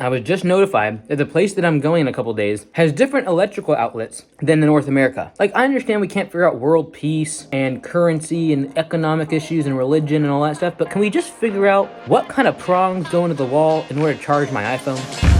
I was just notified that the place that I'm going in a couple days has different electrical outlets than in North America. Like, I understand we can't figure out world peace and currency and economic issues and religion and all that stuff, but can we just figure out what kind of prongs go into the wall in order to charge my iPhone?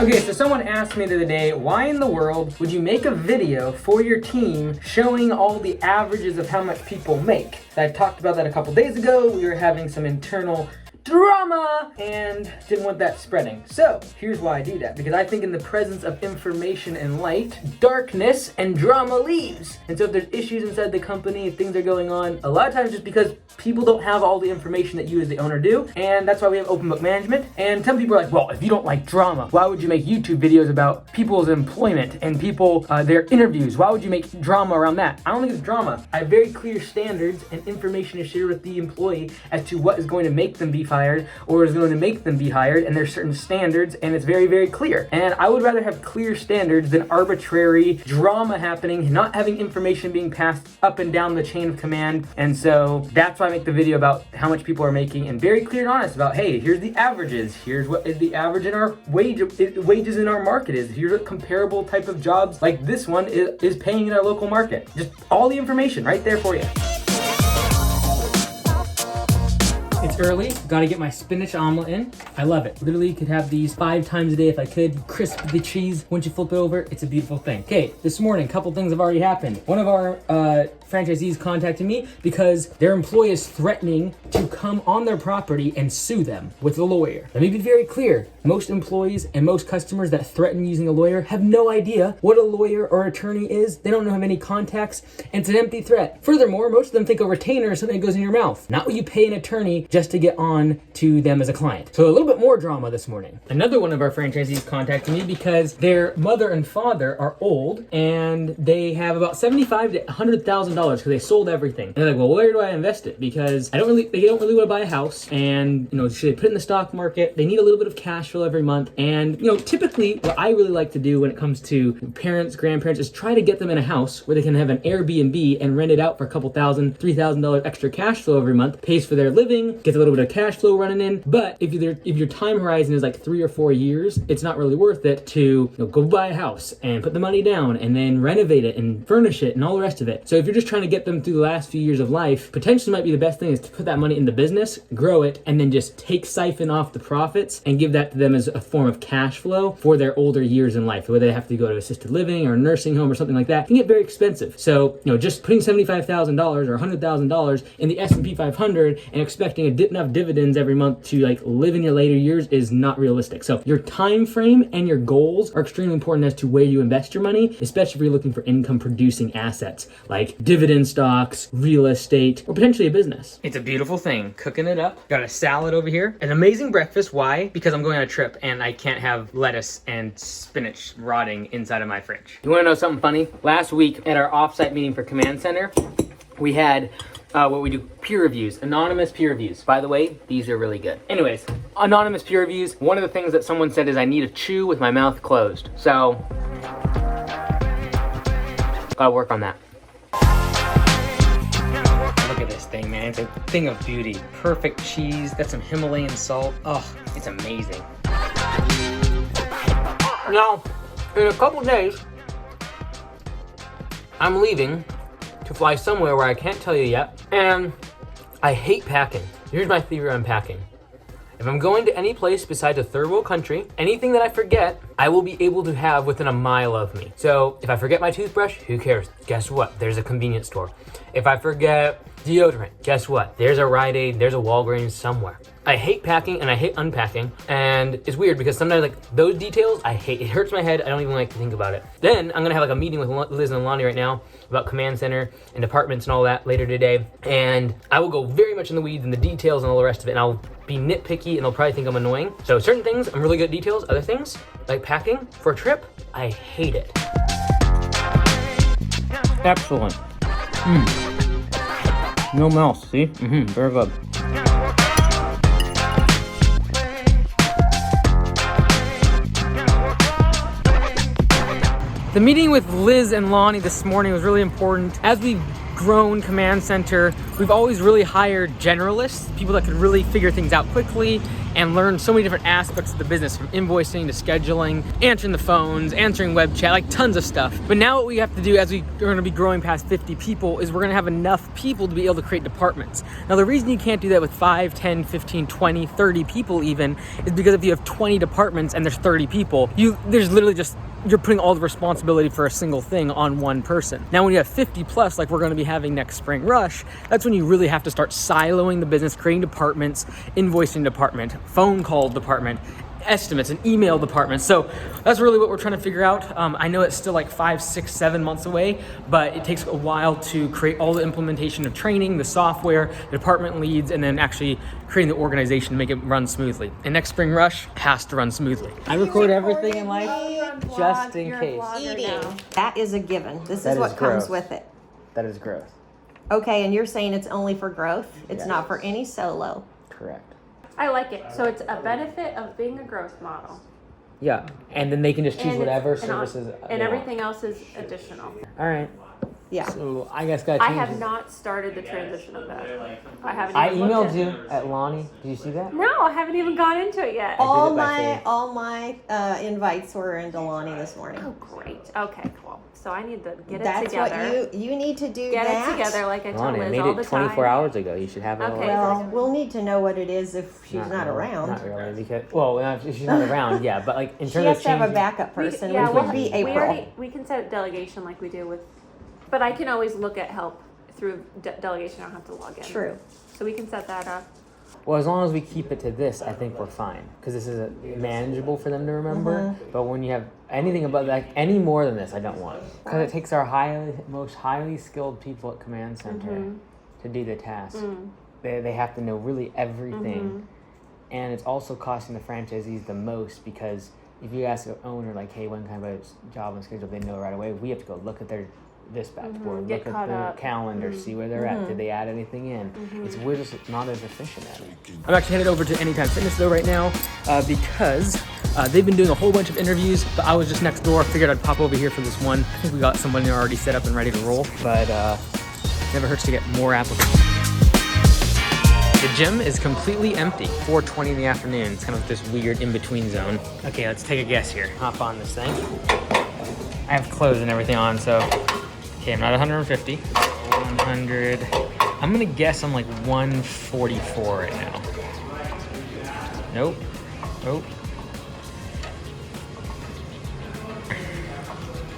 Okay, so someone asked me the other day, why in the world would you make a video for your team showing all the averages of how much people make? I talked about that a couple days ago. We were having some internal drama and didn't want that spreading. So here's why I do that, because I think in the presence of information and light, darkness and drama leaves. And so if there's issues inside the company, if things are going on, a lot of times just because people don't have all the information that you as the owner do, and that's why we have open book management. And some people are like, well, if you don't like drama, why would you make YouTube videos about people's employment and people, their interviews? Why would you make drama around that? I don't think it's drama. I have very clear standards and information to share with the employee as to what is going to make them be fired or is going to make them be hired, and there's certain standards, and it's very, very clear. And I would rather have clear standards than arbitrary drama happening, not having information being passed up and down the chain of command. And so that's why I make the video about how much people are making, and very clear and honest about, hey, here's the averages, here's what is the average in our wages in our market is, here's what comparable type of jobs like this one is paying in our local market. Just all the information right there for you. It's early, gotta get my spinach omelet in. I love it. Literally could have these 5 times a day if I could. Crisp the cheese. Once you flip it over, it's a beautiful thing. Okay, this morning, a couple things have already happened. One of our franchisees contacted me because their employee is threatening to come on their property and sue them with a lawyer. Let me be very clear. Most employees and most customers that threaten using a lawyer have no idea what a lawyer or attorney is. They don't have any contacts, and it's an empty threat. Furthermore, most of them think a retainer is something that goes in your mouth, not what you pay an attorney just to get on to them as a client. So a little bit more drama this morning. Another one of our franchisees contacted me because their mother and father are old and they have about $75,000 to $100,000 because they sold everything. And they're like, well, where do I invest it? Because they don't really want to buy a house, and should they put it in the stock market? They need a little bit of cash flow every month. And typically what I really like to do when it comes to parents, grandparents, is try to get them in a house where they can have an Airbnb and rent it out for a couple $1,000, $3,000 extra cash flow every month, pays for their living, gets a little bit of cash flow running in. But if your time horizon is like 3 or 4 years, it's not really worth it to go buy a house and put the money down and then renovate it and furnish it and all the rest of it. So if you're just trying to get them through the last few years of life, potentially might be the best thing is to put that money in the business, grow it, and then just siphon off the profits and give that to them as a form of cash flow for their older years in life, whether they have to go to assisted living or a nursing home or something like that. It can get very expensive. So just putting $75,000 or $100,000 in the S&P 500 and expecting enough dividends every month to live in your later years is not realistic. So your time frame and your goals are extremely important as to where you invest your money, especially if you're looking for income producing assets like dividend stocks, real estate, or potentially a business. It's a beautiful thing. Cooking it up. Got a salad over here. An amazing breakfast. Why? Because I'm going on a trip and I can't have lettuce and spinach rotting inside of my fridge. You want to know something funny? Last week at our offsite meeting for Command Center, we had what we do, peer reviews, anonymous peer reviews. By the way, these are really good. Anyways, anonymous peer reviews. One of the things that someone said is I need to chew with my mouth closed. So, gotta work on that. Look at this thing, man. It's a thing of beauty. Perfect cheese. That's some Himalayan salt. Oh, it's amazing. Now, in a couple days, I'm leaving to fly somewhere where I can't tell you yet, and I hate packing. Here's my theory on packing. If I'm going to any place besides a third world country, anything that I forget, I will be able to have within a mile of me. So if I forget my toothbrush, who cares? Guess what? There's a convenience store. If I forget deodorant, guess what? There's a Rite Aid, there's a Walgreens somewhere. I hate packing and I hate unpacking, and it's weird because sometimes those details I hate. It hurts my head. I don't even like to think about it. Then I'm gonna have a meeting with Liz and Lonnie right now about Command Center and departments and all that later today, and I will go very much in the weeds and the details and all the rest of it, and I'll be nitpicky and they'll probably think I'm annoying. So certain things I'm really good at details. Other things like packing for a trip, I hate it. Excellent. No mouse, see? Very good. The meeting with Liz and Lonnie this morning was really important. As we've grown Command Center We've always really hired generalists, people that could really figure things out quickly and learn so many different aspects of the business, from invoicing to scheduling, answering the phones, answering web chat, like tons of stuff. But now what we have to do as we are gonna be growing past 50 people is we're gonna have enough people to be able to create departments. Now the reason you can't do that with 5, 10, 15, 20, 30 people even is because if you have 20 departments and there's 30 people, there's literally just, you're putting all the responsibility for a single thing on one person. Now when you have 50 plus, like we're gonna be having next spring rush, that's when you really have to start siloing the business, creating departments, invoicing department, phone call department, estimates, and email department. So that's really what we're trying to figure out. I know it's still like 5, 6, 7 months away, but it takes a while to create all the implementation of training, the software, the department leads, and then actually creating the organization to make it run smoothly. And next spring rush has to run smoothly. I record everything in life just in case. Eating. That is a given. This That is what is comes growth. with it. That is growth. Okay, and you're saying it's only for growth? It's Yes. not for any solo. Correct. I like it. So it's a benefit of being a growth model. Yeah, and then they can just choose And whatever it's- and on- services And they everything else is additional. want. All right. Yeah. So I guess gotta I change have it. not started the transition of that. I haven't I even looked emailed at you at Lonnie. Did you see that? No, I haven't even gone into it yet. All it by my faith. all my invites were in Delani this morning. Oh, great. Okay, cool. So I need to get That's it together. what you need to do. Get that. it together like I tell Lonnie, I Liz made all it the 24 time. hours ago. You should have it all. Okay. Well, we'll need to know what it is if she's not really, around. Not really, because if she's not around, yeah. But like in She terms has of to have a changing, backup person, yeah, which well, would be we April. we can set delegation like we do with, but I can always look at help through delegation. I don't have to log in. True. So we can set that up. well, as long as we keep it to this, I think we're fine because this is manageable for them to remember. But when you have anything above that, any more than this, I don't want, because it takes our most highly skilled people at command center to do the task. They have to know really everything, and it's also costing the franchisees the most because if you ask an owner like, hey, when can I put a job on schedule, they know right away. We have to go look at their dispatch board, Get look caught at the up. calendar, see where they're at. Did they add anything in? We're just not as efficient at it. I'm actually headed over to Anytime Fitness though right now because they've been doing a whole bunch of interviews, but I was just next door. Figured I'd pop over here for this one. I think we got someone already set up and ready to roll, but never hurts to get more applicants. The gym is completely empty. 4:20 in the afternoon. It's kind of this weird in-between zone. Okay, let's take a guess here. Hop on this thing. I have clothes and everything on, so okay, I'm not 150. 100. I'm gonna guess I'm like 144 right now. Nope. Nope.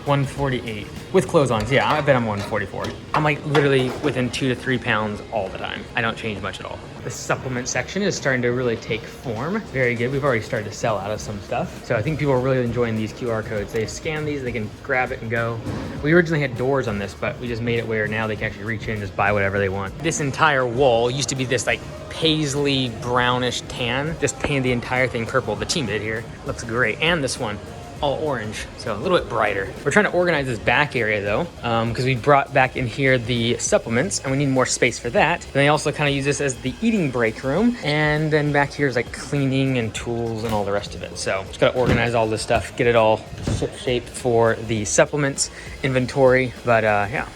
148 with clothes on. So yeah, I bet I'm 144. I'm like literally within 2 to 3 pounds all the time. I don't change much at all. The supplement section is starting to really take form. Very good. We've already started to sell out of some stuff. So I think people are really enjoying these QR codes. They scan these, they can grab it and go. We originally had doors on this, but we just made it where now they can actually reach in and just buy whatever they want. This entire wall used to be this like paisley brownish tan. Just painted the entire thing purple. The team did here. Looks great. And this one, all orange, so a little bit brighter. We're trying to organize this back area though, because we brought back in here the supplements and we need more space for that. And they also kind of use this as the eating break room. And then back here is like cleaning and tools and all the rest of it. So just gotta organize all this stuff, get it all ship shape for the supplements inventory, but yeah.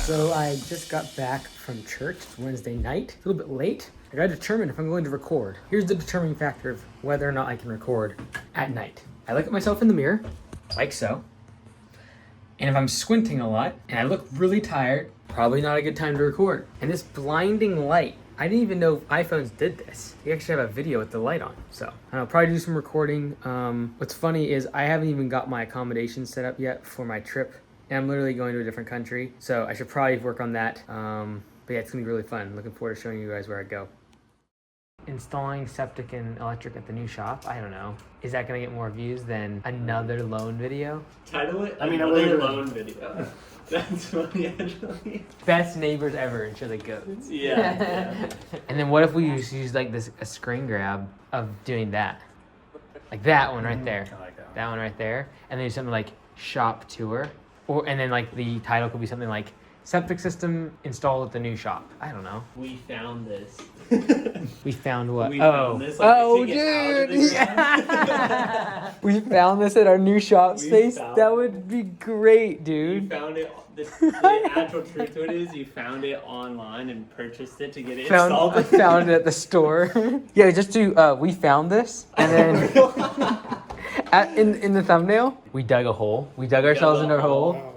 So I just got back from church. It's Wednesday night, a little bit late. I gotta determine if I'm going to record. Here's the determining factor of whether or not I can record at night. I look at myself in the mirror, like so. And if I'm squinting a lot and I look really tired, probably not a good time to record. And this blinding light, I didn't even know iPhones did this. You actually have a video with the light on. So I'll probably do some recording. What's funny is I haven't even got my accommodations set up yet for my trip. And I'm literally going to a different country. So I should probably work on that. But yeah, it's gonna be really fun. Looking forward to showing you guys where I go. Installing septic and electric at the new shop, I don't know. Is that gonna get more views than another loan video? Title it. I mean, another literally. loan video. That's funny, actually. Best neighbors ever and show the goats. Yeah. And then what if we use like a screen grab of doing that? Like that one right there. I like that. That one right there. And then do something like shop tour. And then like the title could be something like Septic system installed at the new shop. I don't know. We found this. We found what? We oh. found this, like, Oh, to get out of dude. the Yeah. We found this at our new shop We space. found That it. would be great, You dude. found it. The actual truth to it is, you found it online and purchased it to get it I installed. found it at the store. Yeah, just to we found this, and then in the thumbnail, we dug a hole. We dug ourselves a into a hole. Wow.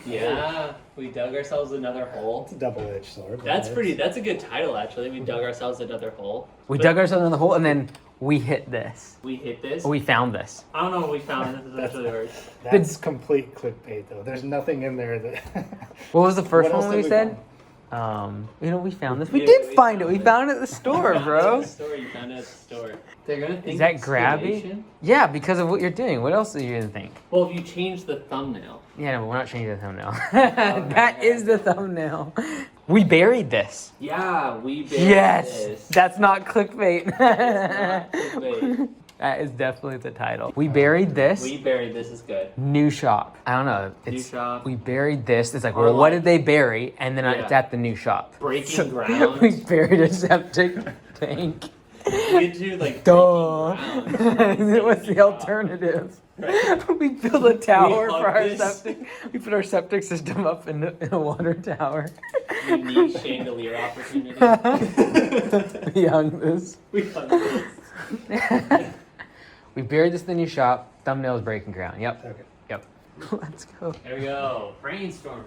Yeah, we dug ourselves another hole. It's a double-edged sword. That's pretty. That's a good title, actually. We dug ourselves another hole. We But dug ourselves in the hole, and then we hit this. We hit this. We found this. I don't know what we found. This is actually worse. That's complete clickbait, though. There's nothing in there that. What was the first What else one did we we said? We found this. We Yeah, did we find it. found We it. found it at the store, bro. You found it at the store. They're gonna think Is that it's grabby? stimulation. Yeah, because of what you're doing. What else are you gonna think? Well, if you change the thumbnail. Yeah, no, but we're not changing the thumbnail. That is the thumbnail. We buried this. Yeah, we buried Yes, this. that's not clickbait. Not clickbait. That is definitely the title. We buried this. We buried this is good. New shop. I don't know. New shop. We buried this. It's like, Or well, what like- did they bury? And then it's Yeah. at the new shop. Breaking We ground. buried a septic tank. We had to like Duh. breaking ground. What's the alternative? Right. We built a tower We for our hugged this. septic. We put our septic system up in a water tower. Unique chandelier opportunity. We hung this. We hung this. We buried this in the new shop. Thumbnails breaking ground. Yep. Okay. Yep. Let's go. There we go. Brainstorming.